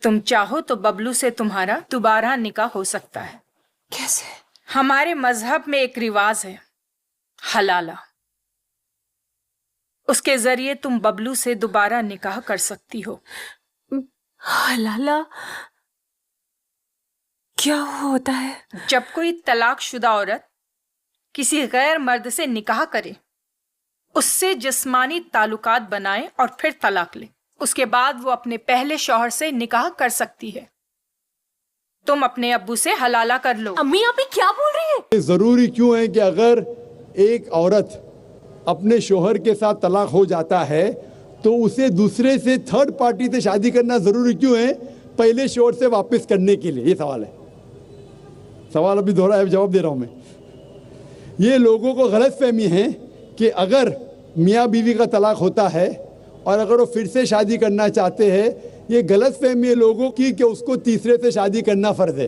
तुम चाहो तो बबलू से तुम्हारा दोबारा निकाह हो सकता है। कैसे? हमारे मजहब में एक रिवाज है, हलाला। उसके जरिए तुम बबलू से दोबारा निकाह कर सकती हो। हलाला क्या होता है? जब कोई तलाकशुदा औरत किसी गैर मर्द से निकाह करे, उससे जिस्मानी ताल्लुकात बनाए और फिर तलाक ले, उसके बाद वो अपने पहले शौहर से निकाह कर सकती है। तुम अपने अब्बू से हलाला कर लो। अम्मी आप ये क्या बोल रही हैं? जरूरी क्यों है कि अगर एक औरत अपने शौहर के साथ तलाक हो जाता है तो उसे दूसरे से, थर्ड पार्टी से शादी करना जरूरी क्यों है पहले शौहर से वापस करने के लिए? ये सवाल है। सवाल अभी दोहरा है, जवाब दे रहा हूं मैं। ये लोगों को गलत फहमी है कि अगर मियाँ बीवी का तलाक होता है और अगर वो फिर से शादी करना चाहते हैं, ये गलत फहमी है लोगों की कि उसको तीसरे से शादी करना फर्ज है।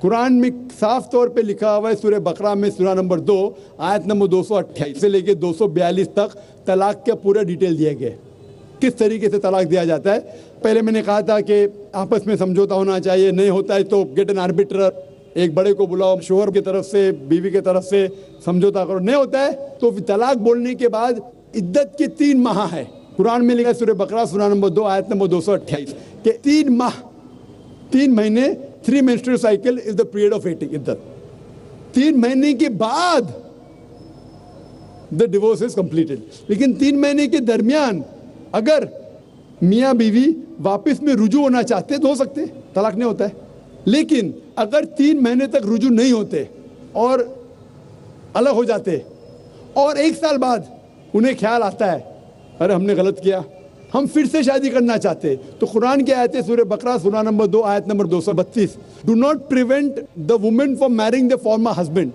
कुरान में साफ तौर पे लिखा हुआ है, सूरह बकरा में सूरह नंबर 2 आयत नंबर 228 से लेके 242 तक तलाक के पूरा डिटेल दिया गया है, किस तरीके से तलाक दिया जाता है। पहले मैंने कहा था कि आपस में समझौता होना चाहिए, नहीं होता है तो गेट एन आर्बिट्रर, एक बड़े को बुलाओ, शोहर की तरफ से बीवी की तरफ से समझौता करो। नहीं होता है तो तलाक बोलने के बाद इद्दत के 3 माह है। कुरान में लिखा है सूरह बकरा सूरह नंबर 2 आयत नंबर 228 के 3 माह, 3 महीने, 3 menstrual cycle is the period of waiting iddat. 3 महीने के बाद द डिवोर्स इज कंप्लीटेड। लेकिन 3 महीने के दरमियान अगर मियाँ बीवी वापस में रुजू होना चाहते तो हो सकते, तलाक नहीं होता है। लेकिन अगर 3 महीने तक रुजू नहीं होते और अलग हो जाते और 1 साल बाद उन्हें ख्याल आता है अरे हमने गलत किया, हम फिर से शादी करना चाहते, तो कुरान की आयत है सूरह बकरा सूरह नंबर 2 आयत number 232, do not prevent the women from marrying the former husband.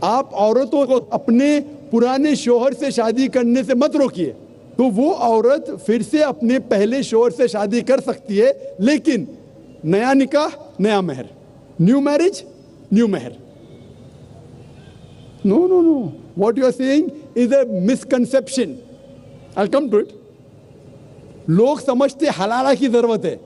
आप औरतों को अपने पुराने शोहर से शादी करने से मत रोकिए। तो वो औरत फिर से अपने पहले शोहर से शादी कर सकती है, लेकिन नया निकाह नया मेहर, new marriage new mehr. No no no, what you are saying is a misconception. I come to it. लोग समझते हलाला की जरूरत है,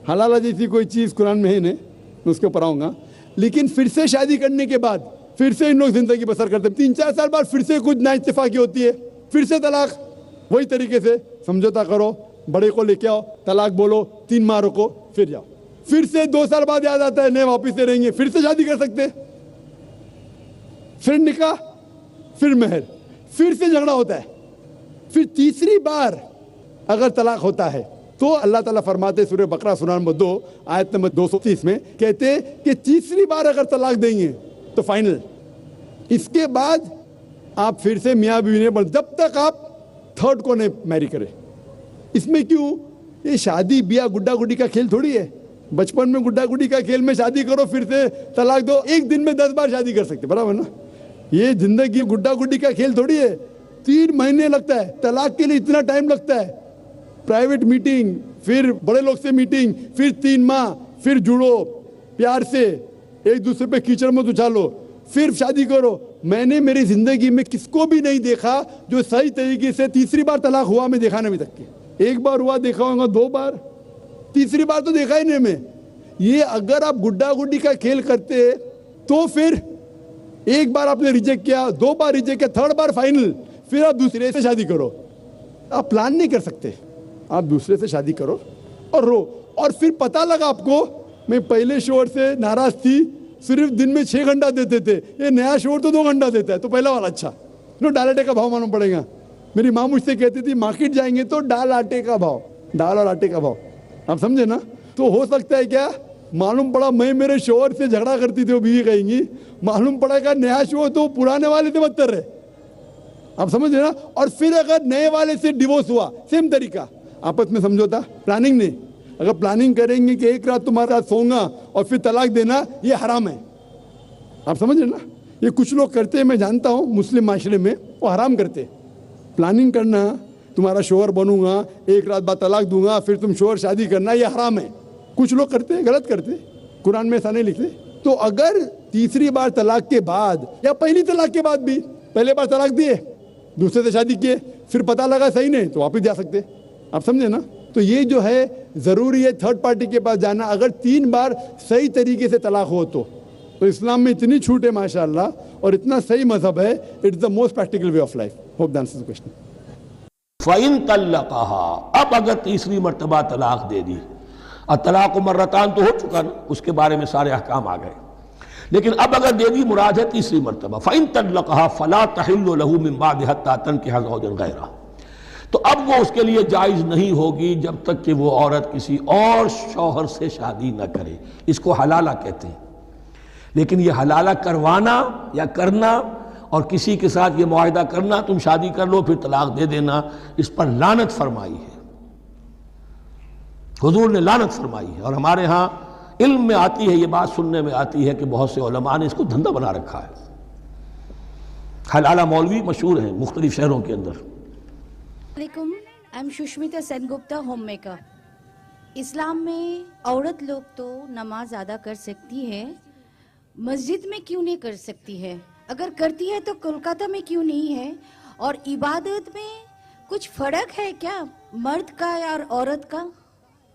हलाला जैसी कोई चीज कुरान में है नहीं, मैं उसके ऊपर आऊंगा। लेकिन फिर से शादी करने के बाद फिर से इन लोग जिंदगी बसर करते हैं, 3-4 साल बाद फिर से कुछ नाइत्तेफाकी होती है, फिर से तलाक। वही तरीके से समझौता करो, बड़े को लेके आओ, तलाक बोलो, 3 माह रुको, फिर जाओ। फिर से 2 साल बाद याद आता है नहीं वापिस से रहेंगे, फिर से शादी कर सकते, फिर निकाह, फिर मेहर, फिर से झगड़ा होता है। फिर तीसरी बार अगर तलाक होता है तो अल्लाह ताला फरमाते सूरह बकरा सूरह नंबर 2 आयत नंबर 230 में कहते कि तीसरी बार अगर तलाक देंगे तो फाइनल। इसके बाद आप फिर से मियाँ बीवी ने, जब तक आप थर्ड को नहीं मैरी करें। इसमें क्यों? ये शादी ब्याह गुड्डा गुड्डी का खेल थोड़ी है। बचपन में गुड्डा गुड्डी का खेल में शादी करो फिर से तलाक दो, एक दिन में 10 बार शादी कर सकते, बराबर ना? ये जिंदगी गुड्डा गुड्डी का खेल थोड़ी है। 3 महीने लगता है तलाक के लिए, इतना टाइम लगता है। प्राइवेट मीटिंग, फिर बड़े लोग से मीटिंग, फिर 3 माह, फिर जुड़ो प्यार से, एक दूसरे पे कीचड़ मत उछालो, फिर शादी करो। मैंने मेरी जिंदगी में किसको भी नहीं देखा जो सही तरीके से तीसरी बार तलाक हुआ, मैं देखा नहीं अभी तक के। 1 बार हुआ देखा होगा, 2 बार, तीसरी बार तो देखा ही नहीं मैं। ये अगर आप गुड्डा गुड्डी का खेल करते तो फिर 1 बार आपने रिजेक्ट किया, 2 बार रिजेक्ट किया, 3rd बार फाइनल, फिर आप दूसरे से शादी करो। आप प्लान नहीं कर सकते, आप दूसरे से शादी करो और रो। और फिर पता लगा आपको मैं पहले शोहर से नाराज थी, सिर्फ दिन में 6 घंटा देते थे, ये नया शोहर तो 2 घंटा देता है, तो पहला वाला अच्छा। नो, दाल आटे का भाव मालूम पड़ेगा। मेरी माँ मुझसे कहती थी मार्केट जाएंगे तो दाल आटे का भाव, दाल और आटे का भाव, आप समझे ना? तो हो सकता है क्या, मालूम पड़ा मैं मेरे शोहर से झगड़ा करती थी, वो बीवी कहेंगी, मालूम पड़ा का नया शोहर तो पुराने वाले से बदतर है, आप समझ रहे ना? और फिर अगर नए वाले से डिवोर्स हुआ, सेम तरीका, आपस में समझौता, प्लानिंग नहीं। अगर प्लानिंग करेंगे कि एक रात तुम्हारे साथ सोऊंगा और फिर तलाक देना, ये हराम है, आप समझ रहे ना? ये कुछ लोग करते हैं, मैं जानता हूँ मुस्लिम माशरे में, वो हराम करते। प्लानिंग करना, तुम्हारा शोहर बनूंगा, एक रात बाद तलाक दूंगा, फिर तुम शोहर शादी करना, ये हराम है। कुछ लोग करते हैं, गलत करते, कुरान में ऐसा नहीं लिखते। तो अगर तीसरी बार तलाक के बाद या पहली तलाक के बाद भी, पहले बार तलाक दिए, दूसरे से शादी किए, फिर पता लगा सही नहीं, तो वापस जा सकते, आप समझे ना? तो ये जो है जरूरी है थर्ड पार्टी के पास जाना। अगर 3 बार सही तरीके से तलाक हो तो इस्लाम में इतनी छूट है माशाअल्लाह और इतना सही मजहब है। It's the most practical way of life. Hope that answers the question. फ़इन तल्लक़हा, अब अगर तीसरी मर्तबा तलाक दे दी, और तलाक मर्रतान तो हो चुका ना, उसके बारे में सारे अहकाम आ गए, लेकिन अब अगर दे दी मुराद है तीसरी मर्तबा। फ़इन तल्लक़हा फ़ला तहिल्लु लहू मिन बादि हत्ता तनकिहा ज़ौजन गैरह, तो अब वो उसके लिए जायज़ नहीं होगी जब तक कि वो औरत किसी और शौहर से शादी न करे। इसको हलाला कहते हैं। लेकिन ये हलाला करवाना या करना और किसी के साथ ये मुआहिदा करना, तुम शादी कर लो फिर तलाक दे देना, इस पर लानत फरमाई है, हुजूर ने लानत फरमाई है। और हमारे यहाँ इल्म में आती है, ये बात सुनने में आती है कि बहुत से उलमा ने इसको धंधा बना रखा है। हलाला मौलवी मशहूर हैं मुख्तलिफ शहरों के अंदर। I am Sushmita Sengupta, home maker. इस्लाम में औरत लोग तो नमाज अदा कर सकती है, मस्जिद में क्यों नहीं कर सकती है? अगर करती है तो कोलकाता में क्यों नहीं है? और इबादत में कुछ फर्क है क्या मर्द का और औरत का?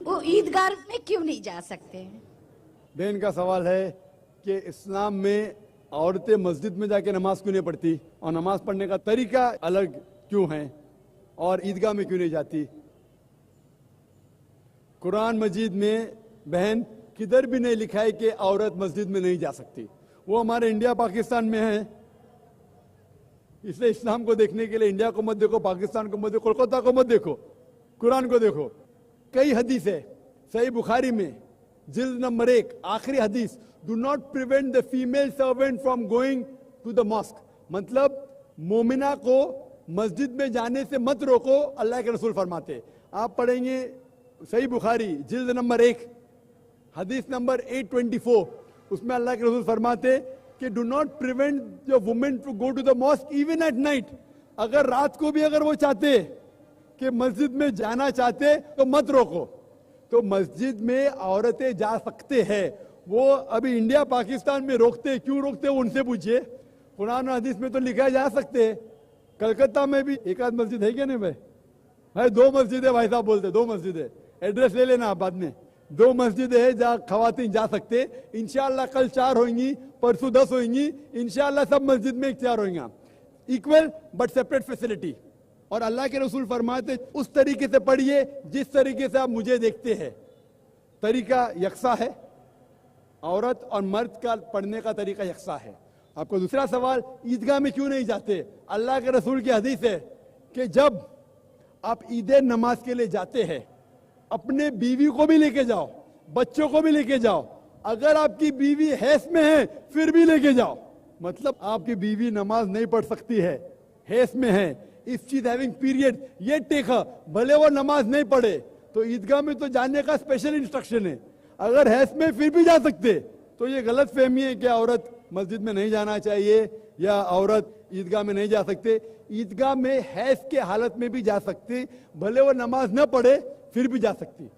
वो ईदगाह में क्यों नहीं जा सकते? बहन का सवाल है कि इस्लाम में औरतें मस्जिद में जाके नमाज क्यों नहीं पढ़ती और नमाज पढ़ने का तरीका अलग क्यों है और ईदगाह में क्यों नहीं जाती? कुरान मजीद में बहन किधर भी नहीं लिखा है कि औरत मस्जिद में नहीं जा सकती। वो हमारे इंडिया पाकिस्तान में है, इसलिए इस्लाम को देखने के लिए इंडिया को मत देखो, पाकिस्तान को मत देखो, कोलकाता को मत देखो, कुरान को देखो। कई हदीस है सही बुखारी में जिल्द नंबर 1 आखिरी हदीस, do not prevent the female servant from going to the mosque, मतलब मोमिना को मस्जिद में जाने से मत रोको, अल्लाह के रसूल फरमाते। आप पढ़ेंगे सही बुखारी जिल्द नंबर 1 हदीस नंबर 824, उसमें अल्लाह के रसूल फरमाते कि do not prevent your women to go to the mosque even at night. अगर रात को भी अगर वो चाहते कि मस्जिद में जाना चाहते तो मत रोको। तो मस्जिद में औरतें जा सकते हैं। वो अभी इंडिया पाकिस्तान में रोकते, क्यों रोकते उनसे पूछिए। कुरान और हदीस में तो लिखा जा सकते हैं। कलकत्ता में भी एक आध मस्जिद है क्या नहीं भाई? 2 मस्जिद है भाई साहब बोलते, 2 मस्जिद है। एड्रेस ले लेना आप बाद में। 2 मस्जिद है जहाँ खवातीन जा सकते। इंशाअल्लाह कल 4 होंगी, परसों 10 होंगी, इंशाअल्लाह सब मस्जिद में इख्तियार होंगे। Equal but separate facility. और अल्लाह के रसूल फरमाते उस तरीके से पढ़िए जिस तरीके से आप मुझे देखते हैं। तरीका यकसा है, औरत और मर्द का पढ़ने का तरीका यकसा है। आपको दूसरा सवाल, ईदगाह में क्यों नहीं जाते? अल्लाह के रसूल की हदीस है कि जब आप ईद नमाज के लिए जाते हैं, अपने बीवी को भी लेके जाओ, बच्चों को भी लेके जाओ। अगर आपकी बीवी हैस में है फिर भी लेके जाओ, मतलब आपकी बीवी नमाज नहीं पढ़ सकती है, हैस में है, if she is having period, ये टेक भले वो नमाज नहीं पढ़े तो ईदगाह में तो जाने का स्पेशल इंस्ट्रक्शन है। अगर हैस में फिर भी जा सकते, तो ये गलत फहमी है कि औरत मस्जिद में नहीं जाना चाहिए या औरत ईदगाह में नहीं जा सकते। ईदगाह में हैस के हालत में भी जा सकते, भले वो नमाज न पढ़े फिर भी जा सकती।